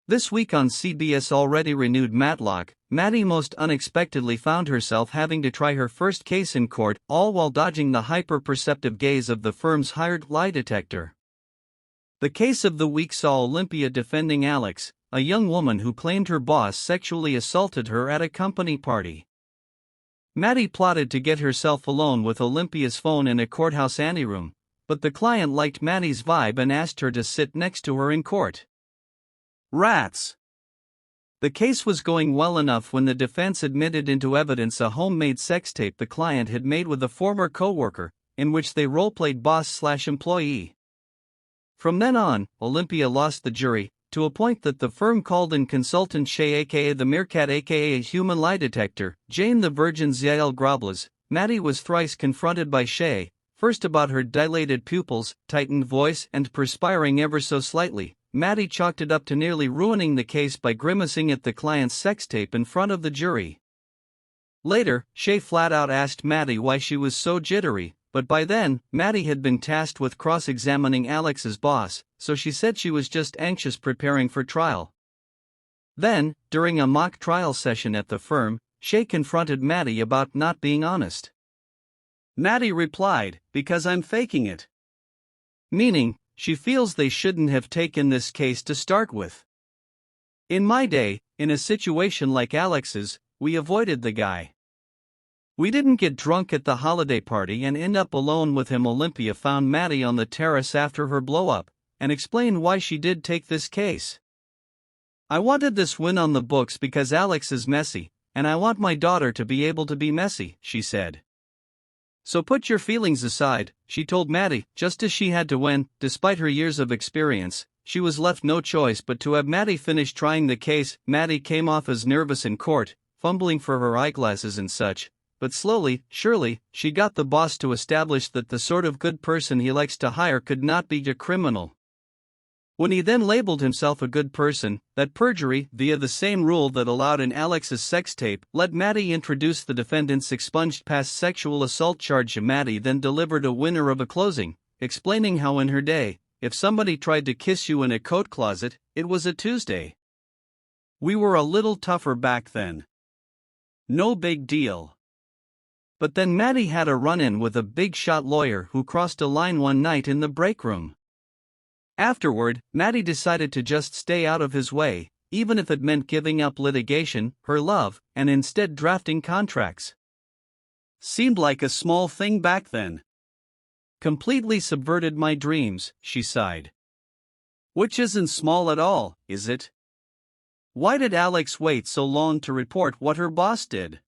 This week on CBS' already renewed Matlock, Matty most unexpectedly found herself having to try her first case in court, all while dodging the hyper-perceptive gaze of the firm's hired lie detector. The case of the week saw Olympia defending Alex, a young woman who claimed her boss sexually assaulted her at a company party. Matty plotted to get herself alone with Olympia's phone in a courthouse anteroom, but the client liked Matty's vibe and asked her to sit next to her in court. Rats! The case was going well enough when the defense admitted into evidence a homemade sex tape the client had made with a former co-worker, in which they role-played boss/employee. From then on, Olympia lost the jury, to a point that the firm called in consultant Shay aka the Meerkat aka a human lie detector, Jane the Virgin Ziel Groblas. Matty was thrice confronted by Shay, first about her dilated pupils, tightened voice and perspiring ever so slightly. Matty chalked it up to nearly ruining the case by grimacing at the client's sex tape in front of the jury. Later, Shay flat out asked Matty why she was so jittery, but by then, Matty had been tasked with cross-examining Alex's boss, so she said she was just anxious preparing for trial. Then, during a mock trial session at the firm, Shay confronted Matty about not being honest. Matty replied, "Because I'm faking it." Meaning, she feels they shouldn't have taken this case to start with. In my day, in a situation like Alex's, we avoided the guy. We didn't get drunk at the holiday party and end up alone with him. Olympia found Matty on the terrace after her blow-up, and explained why she did take this case. "I wanted this win on the books because Alex is messy, and I want my daughter to be able to be messy," she said. "So put your feelings aside," she told Matty. Just as she had to win, despite her years of experience, she was left no choice but to have Matty finish trying the case. Matty came off as nervous in court, fumbling for her eyeglasses and such, but slowly, surely, she got the boss to establish that the sort of good person he likes to hire could not be a criminal. When he then labeled himself a good person, that perjury, via the same rule that allowed in Alex's sex tape, let Matty introduce the defendant's expunged past sexual assault charge. Matty then delivered a winner of a closing, explaining how in her day, if somebody tried to kiss you in a coat closet, it was a Tuesday. "We were a little tougher back then. No big deal." But then Matty had a run-in with a big-shot lawyer who crossed a line one night in the break room. Afterward, Matty decided to just stay out of his way, even if it meant giving up litigation, her love, and instead drafting contracts. "Seemed like a small thing back then. Completely subverted my dreams," she sighed. "Which isn't small at all, is it? Why did Alex wait so long to report what her boss did?"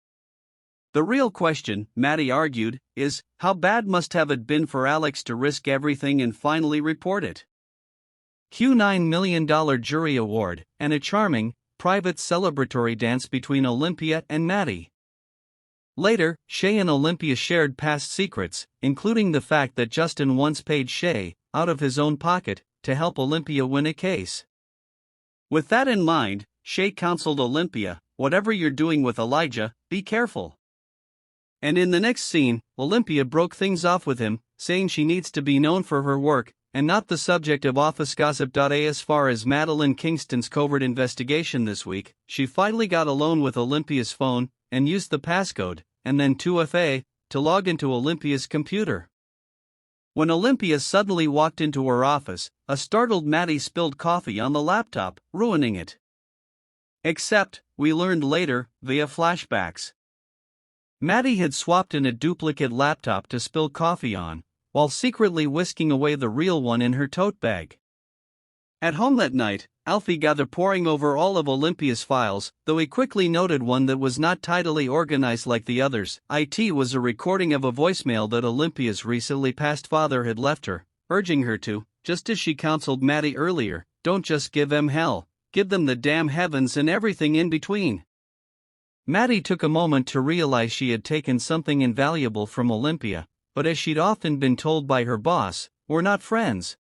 "The real question," Matty argued, "is, how bad must have it been for Alex to risk everything and finally report it?" Cue $9 million jury award, and a charming, private celebratory dance between Olympia and Matty. Later, Shay and Olympia shared past secrets, including the fact that Justin once paid Shay, out of his own pocket, to help Olympia win a case. With that in mind, Shay counseled Olympia, "Whatever you're doing with Elijah, be careful." And in the next scene, Olympia broke things off with him, saying she needs to be known for her work, and not the subject of office gossip. As far as Madeline Kingston's covert investigation this week, she finally got alone with Olympia's phone, and used the passcode, and then 2FA, to log into Olympia's computer. When Olympia suddenly walked into her office, a startled Matty spilled coffee on the laptop, ruining it. Except, we learned later, via flashbacks, Matty had swapped in a duplicate laptop to spill coffee on, while secretly whisking away the real one in her tote bag. At home that night, Alfie got the poring over all of Olympia's files, though he quickly noted one that was not tidily organized like the others. It was a recording of a voicemail that Olympia's recently passed father had left her, urging her to, just as she counseled Matty earlier, don't just give them hell, give them the damn heavens and everything in between. Matty took a moment to realize she had taken something invaluable from Olympia, but as she'd often been told by her boss, "We're not friends."